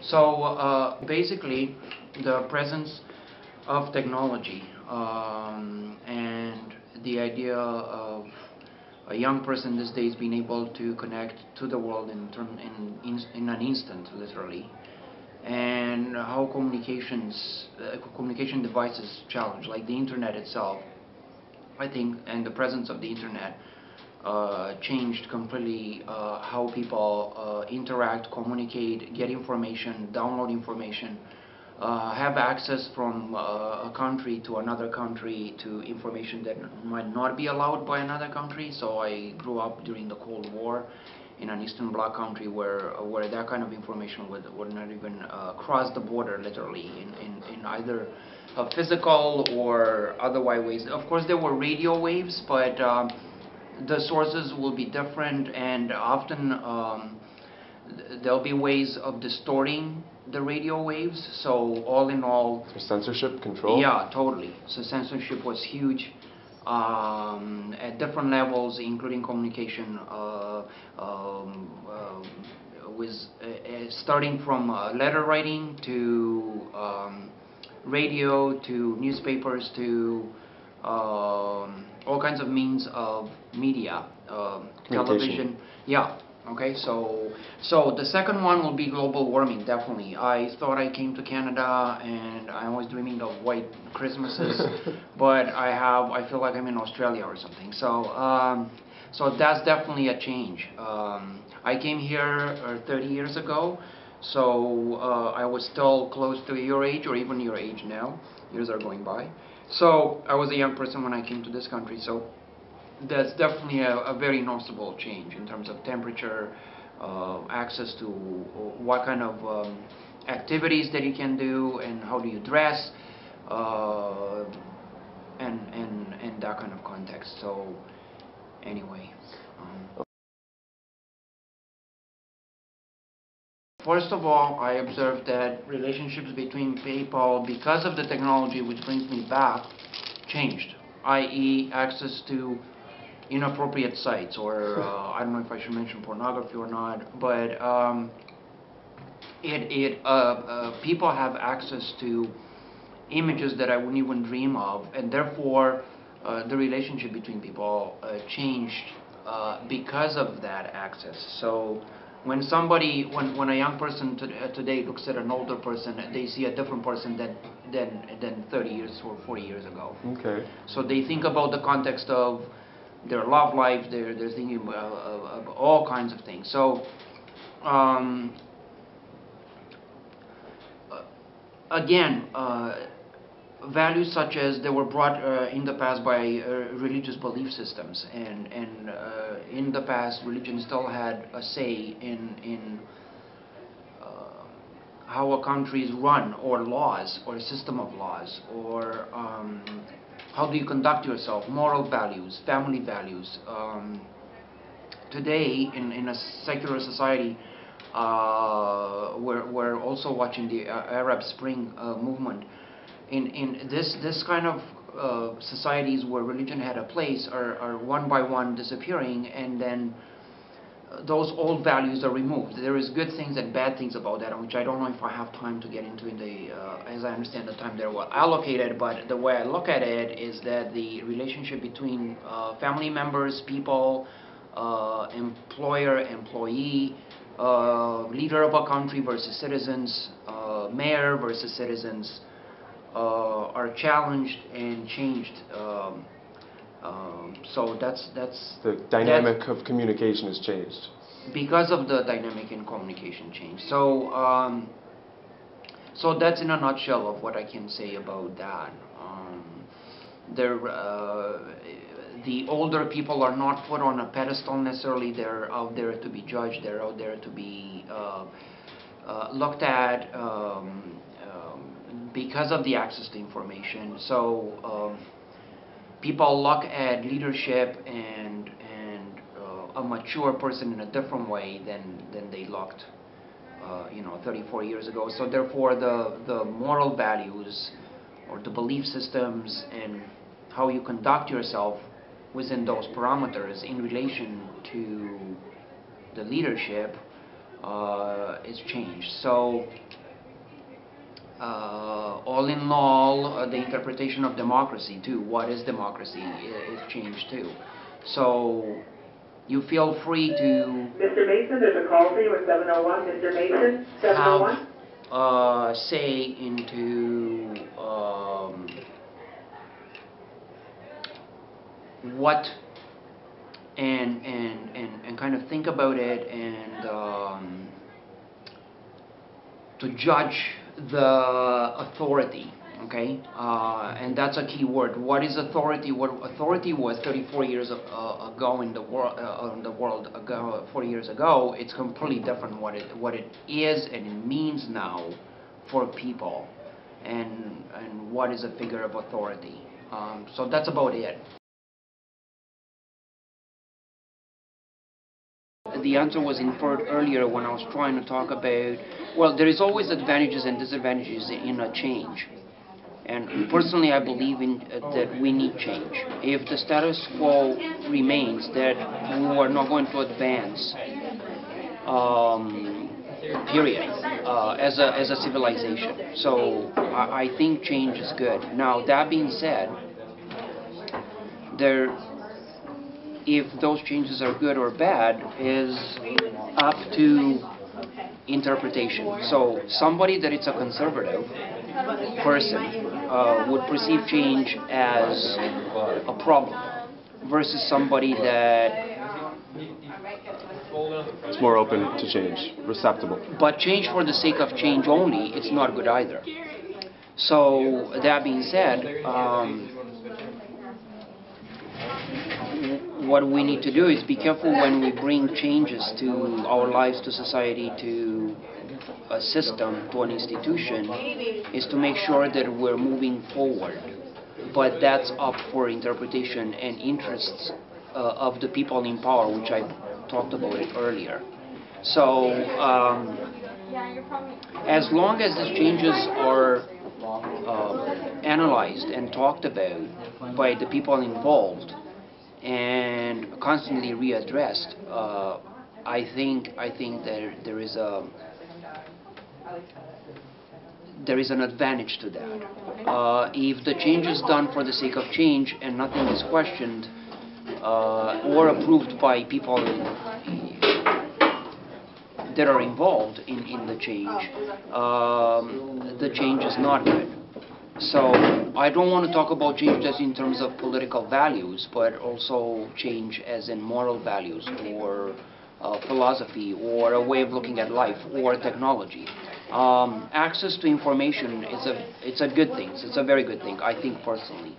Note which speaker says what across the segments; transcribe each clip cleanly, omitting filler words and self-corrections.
Speaker 1: So basically, the presence of technology and the idea of a young person these days being able to connect to the world in an instant, literally, and how communication devices challenge, like the internet itself, I think, and the presence of the internet changed completely how people interact, communicate, get information, download information, have access from a country to another country to information that might not be allowed by another country. So I grew up during the Cold War in an Eastern Bloc country where that kind of information would not even cross the border, literally, in either physical or otherwise ways. Of course, there were radio waves, but the sources will be different, and often there'll be ways of distorting the radio waves. So all in all,
Speaker 2: so censorship control?
Speaker 1: Yeah, totally. So censorship was huge at different levels, including communication, was starting from letter writing to radio to newspapers to all kinds of means of media, television. Yeah. Okay. So the second one will be global warming. Definitely. I thought I came to Canada and I was dreaming of white Christmases, but I feel like I'm in Australia or something. So that's definitely a change. I came here 30 years ago, so I was still close to your age or even your age now. Years are going by. So I was a young person when I came to this country. So that's definitely a very noticeable change in terms of temperature, access to what kind of activities that you can do, and how do you dress, and that kind of context. So anyway. First of all, I observed that relationships between people, because of the technology, which brings me back, changed, i.e. access to inappropriate sites, or I don't know if I should mention pornography or not, but people have access to images that I wouldn't even dream of, and therefore the relationship between people changed because of that access. So when when a young person today looks at an older person, they see a different person than 30 years or 40 years ago.
Speaker 2: Okay.
Speaker 1: So they think about the context of their love life, they're thinking of all kinds of things. So again, values such as they were brought in the past by religious belief systems, and in the past religion still had a say in how a country is run, or laws, or a system of laws, or how do you conduct yourself, moral values, family values. Today, in a secular society, we're also watching the Arab Spring movement. In this kind of societies where religion had a place are one by one disappearing, and then those old values are removed. There is good things and bad things about that, which I don't know if I have time to get into in the, as I understand the time there was allocated, but the way I look at it is that the relationship between family members, people, employer, employee, leader of a country versus citizens, mayor versus citizens, are challenged and changed. So that's
Speaker 2: the dynamic of communication has changed
Speaker 1: because of the dynamic in communication change. So so that's in a nutshell of what I can say about that. The older people are not put on a pedestal necessarily. They're out there to be judged. They're out there to be looked at because of the access to information. So people look at leadership and a mature person in a different way than they looked 34 years ago. So therefore the moral values or the belief systems and how you conduct yourself within those parameters in relation to the leadership is changed. So all in all, the interpretation of democracy too. What is democracy is changed too. So you feel free to
Speaker 3: Mr. Mason, there's a call for you at 701. Mr. Mason, 701.
Speaker 1: have say into what and kind of think about it and to judge the authority, okay? And that's a key word. What is authority? What authority was 34 years ago in the world, 40 years ago, it's completely different what it is and it means now for people, and what is a figure of authority. So that's about it. The answer was inferred earlier when I was trying to talk about, well, there is always advantages and disadvantages in a change. And personally, I believe that we need change. If the status quo remains, that we are not going to advance, period, as a civilization. So I think change is good. Now, that being said, if those changes are good or bad is up to interpretation. So somebody that is a conservative person would perceive change as a problem versus somebody that
Speaker 2: It's more open to change, receptible.
Speaker 1: but change for the sake of change only, it's not good either. So that being said, what we need to do is be careful when we bring changes to our lives, to society, to a system, to an institution, is to make sure that we're moving forward. But that's up for interpretation and interests of the people in power, which I talked about it earlier. So as long as these changes are analyzed and talked about by the people involved and constantly readdressed, I think there is an advantage to that. If the change is done for the sake of change and nothing is questioned or approved by people that are involved in the change is not good. So I don't want to talk about change just in terms of political values, but also change as in moral values or philosophy or a way of looking at life or technology. Access to information it's a good thing. It's a very good thing, I think personally.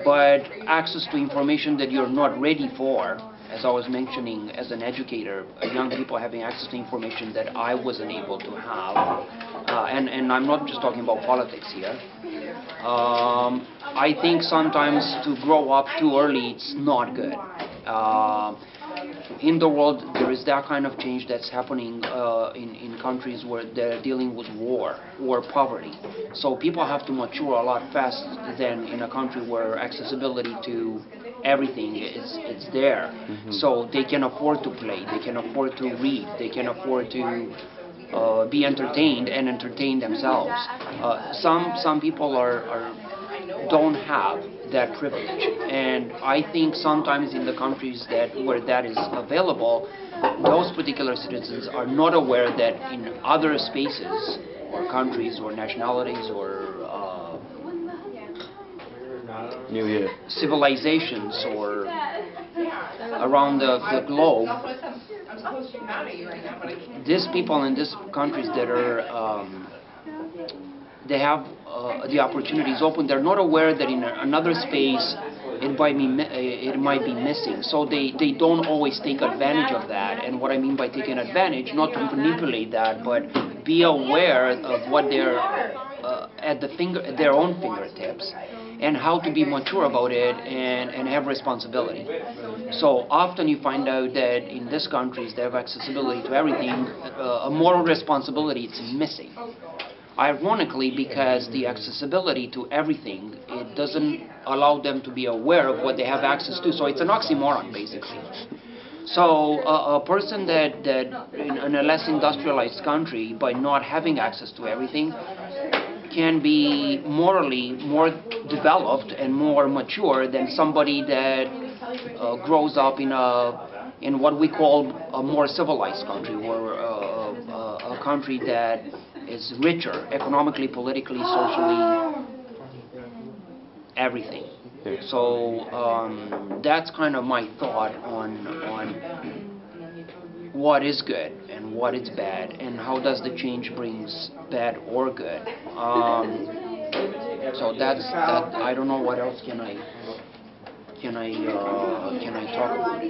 Speaker 1: But access to information that you're not ready for, as I was mentioning, as an educator, young people having access to information that I wasn't able to have, and I'm not just talking about politics here. I think sometimes to grow up too early, it's not good. In the world, there is that kind of change that's happening in countries where they're dealing with war or poverty. So people have to mature a lot faster than in a country where accessibility to everything is there. Mm-hmm. So they can afford to play, they can afford to read, they can afford to be entertained and entertain themselves. Some people don't have that privilege, and I think sometimes in the countries where that is available, those particular citizens are not aware that in other spaces or countries or nationalities or civilizations or around the globe, these people in these countries that are they have the opportunities open, they're not aware that in another space it might be missing. So they don't always take advantage of that. And what I mean by taking advantage, not to manipulate that, but be aware of what they're at their own fingertips, and how to be mature about it and have responsibility. So often you find out that in these countries they have accessibility to everything, a moral responsibility is missing. Ironically, because the accessibility to everything, it doesn't allow them to be aware of what they have access to. So it's an oxymoron, basically. So a person that in a less industrialized country, by not having access to everything, can be morally more developed and more mature than somebody that grows up in what we call a more civilized country, or a country that is richer economically, politically, socially, everything. So that's kind of my thought on what is good and what is bad, and how does the change brings bad or good. So that's that. I don't know what else can I talk about.